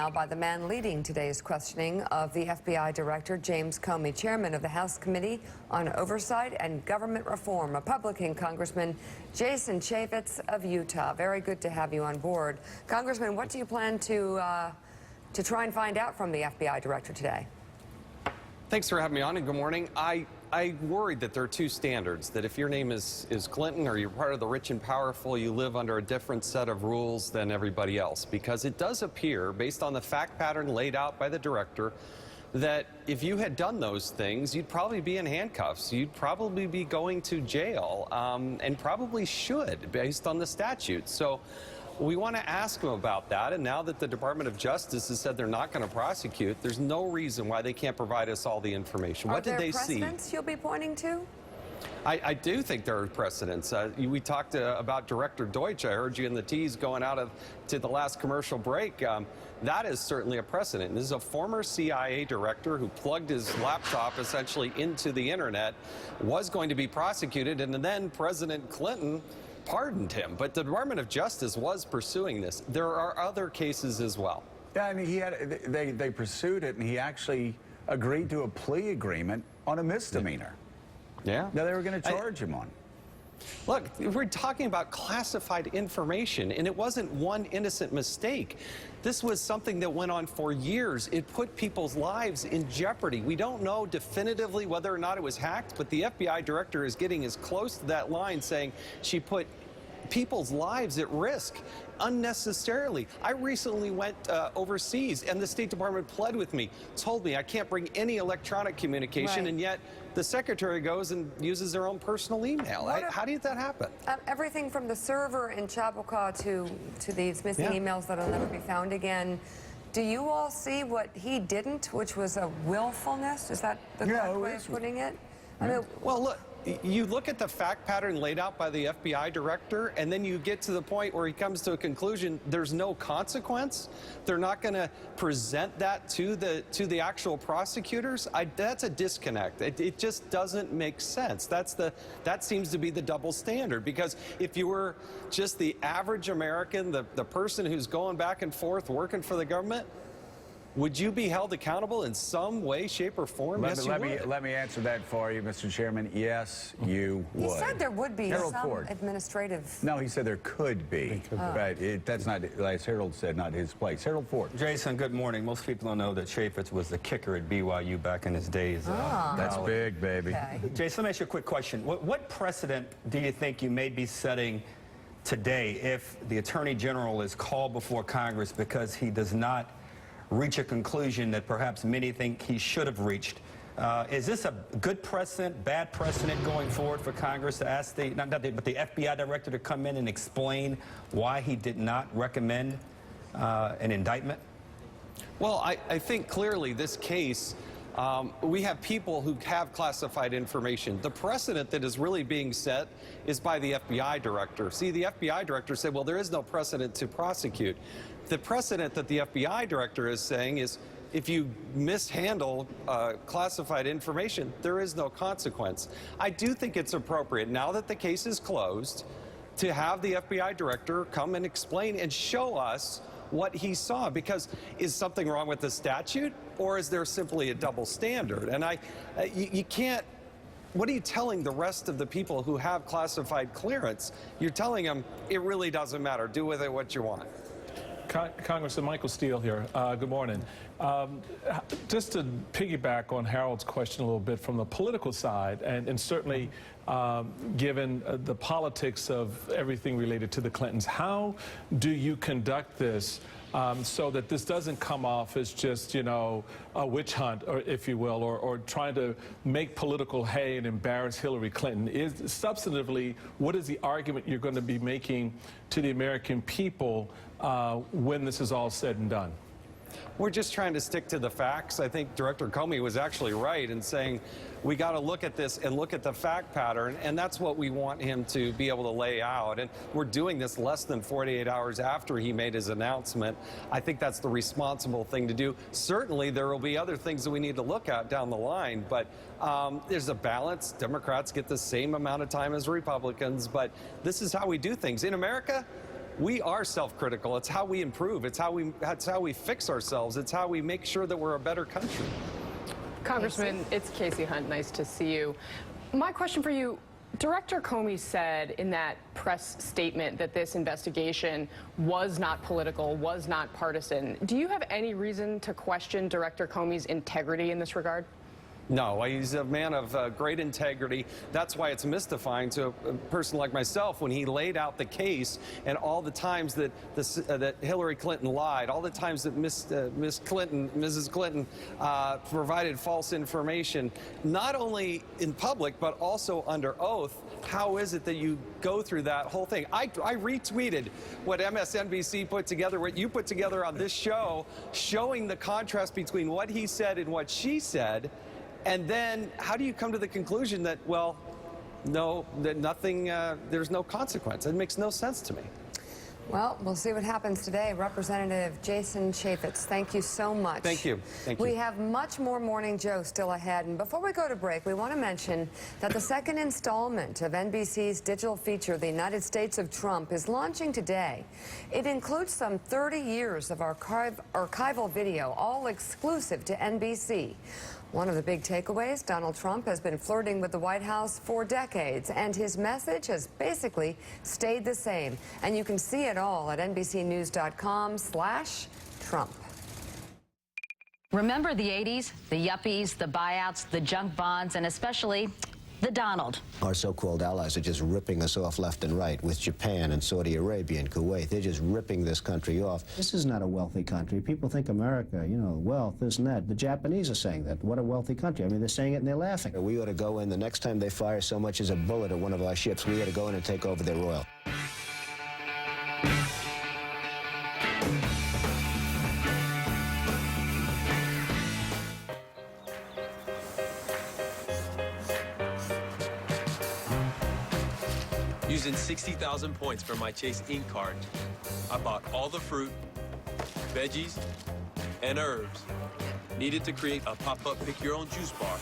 now by the man leading today's questioning of the FBI Director James Comey, Chairman of the House Committee on Oversight and Government Reform, Republican Congressman Jason Chaffetz of Utah. Very good to have you on board. Congressman, what do you plan to try and find out from the FBI Director today? Thanks for having me on, and good morning. I worried that there are two standards, that if your name is Clinton or you're part of the rich and powerful, you live under a different set of rules than everybody else. Because it does appear, based on the fact pattern laid out by the director, that if you had done those things, you'd probably be in handcuffs. You'd probably be going to jail, and probably should, based on the statute. So we want to ask him about that, and now that the Department of Justice has said they're not going to prosecute, there's no reason why they can't provide us all the information. What did they see? Are there precedents you'll be pointing to? I do think there are precedents. We talked about Director Deutsch. I heard you in the tease going out to the last commercial break. That is certainly a precedent. This is a former CIA director who plugged his laptop essentially into the internet, was going to be prosecuted, and then President Clinton pardoned him. But the Department of Justice was pursuing this. There are other cases as well. Yeah, and they pursued it, and he actually agreed to a plea agreement on a misdemeanor. Yeah. Now they were going to charge him on. Look, we're talking about classified information, and it wasn't one innocent mistake. This was something that went on for years. It put people's lives in jeopardy. We don't know definitively whether or not it was hacked, but the FBI director is getting as close to that line, saying she put people's lives at risk unnecessarily. I recently went overseas, and the State Department pled with me, told me I can't bring any electronic communication, right. And yet the secretary goes and uses their own personal email. How did that happen? Everything from the server in Chappaqua to these missing emails that'll never be found again. Do you all see what he didn't, which was a willfulness? Is that the correct way of putting it? I mean, well, look. You look at the fact pattern laid out by the FBI director, and then you get to the point where he comes to a conclusion there's no consequence. They're not going to present that to the actual prosecutors. That's a disconnect. It just doesn't make sense. That seems to be the double standard, because if you were just the average American, the person who's going back and forth working for the government, would you be held accountable in some way, shape, or form? Yes, you would. Let me answer that for you, Mr. Chairman. Yes, you would. He said there would be Harold some Ford. administrative. No, he said there could be. But that's not, as Harold said, not his place. Harold Ford. Jason, good morning. Most people don't know that Chaffetz was the kicker at BYU back in his days. That's big, baby. Okay. Jason, let me ask you a quick question. What precedent do you think you may be setting today if the Attorney General is called before Congress because he does not reach a conclusion that perhaps many think he should have reached? Is this a good precedent, bad precedent going forward for Congress to ask the FBI director to come in and explain why he did not recommend an indictment? Well, I think clearly this case, we have people who have classified information. The precedent that is really being set is by the FBI director. See, the FBI director said, well, there is no precedent to prosecute. The precedent that the FBI director is saying is if you mishandle classified information, there is no consequence. I do think it's appropriate, now that the case is closed, to have the FBI director come and explain and show us what he saw, because is something wrong with the statute, or is there simply a double standard? And you can't. What are you telling the rest of the people who have classified clearance? You're telling them it really doesn't matter. Do with it what you want. Congressman Michael Steele here. Good morning. Just to piggyback on Harold's question a little bit from the political side, and certainly given the politics of everything related to the Clintons, how do you conduct this so that this doesn't come off as just, you know, a witch hunt, or if you will, or trying to make political hay and embarrass Hillary Clinton? Substantively, what is the argument you're going to be making to the American people when this is all said and done? We're just trying to stick to the facts. I think Director Comey was actually right in saying we got to look at this and look at the fact pattern, and that's what we want him to be able to lay out. And we're doing this less than 48 hours after he made his announcement. I think that's the responsible thing to do. Certainly, there will be other things that we need to look at down the line, but there's a balance. Democrats get the same amount of time as Republicans, but this is how we do things. In America, we are self-critical. It's how we improve. It's how we fix ourselves. It's how we make sure that we're a better country. Congressman, it's Casey Hunt. Nice to see you. My question for you, Director Comey said in that press statement that this investigation was not political, was not partisan. Do you have any reason to question Director Comey's integrity in this regard? No, he's a man of great integrity. That's why it's mystifying to a person like myself when he laid out the case and all the times that that Hillary Clinton lied, all the times that Mrs. Clinton provided false information, not only in public but also under oath. How is it that you go through that whole thing? I retweeted what MSNBC put together, what you put together on this show, showing the contrast between what he said and what she said. And then how do you come to the conclusion that, well, no, that nothing, there's no consequence? It makes no sense to me. Well, we'll see what happens today. Representative Jason Chaffetz, thank you so much. Thank you. Thank you. We have much more Morning Joe still ahead. And before we go to break, we want to mention that the second installment of NBC's digital feature, The United States of Trump, is launching today. It includes some 30 years of archival video, all exclusive to NBC. One of the big takeaways, Donald Trump has been flirting with the White House for decades, and his message has basically stayed the same. And you can see it all at NBCnews.com/Trump. Remember the 80s? The yuppies, the buyouts, the junk bonds, and especially the Donald. Our so-called allies are just ripping us off left and right with Japan and Saudi Arabia and Kuwait. They're just ripping this country off. This is not a wealthy country. People think America, you know, wealth, this and that. The Japanese are saying that. What a wealthy country. I mean, they're saying it and they're laughing. We ought to go in the next time they fire so much as a bullet at one of our ships, we ought to go in and take over their oil. Using 60,000 points for my Chase Ink card, I bought all the fruit, veggies, and herbs needed to create a pop-up pick-your-own juice bar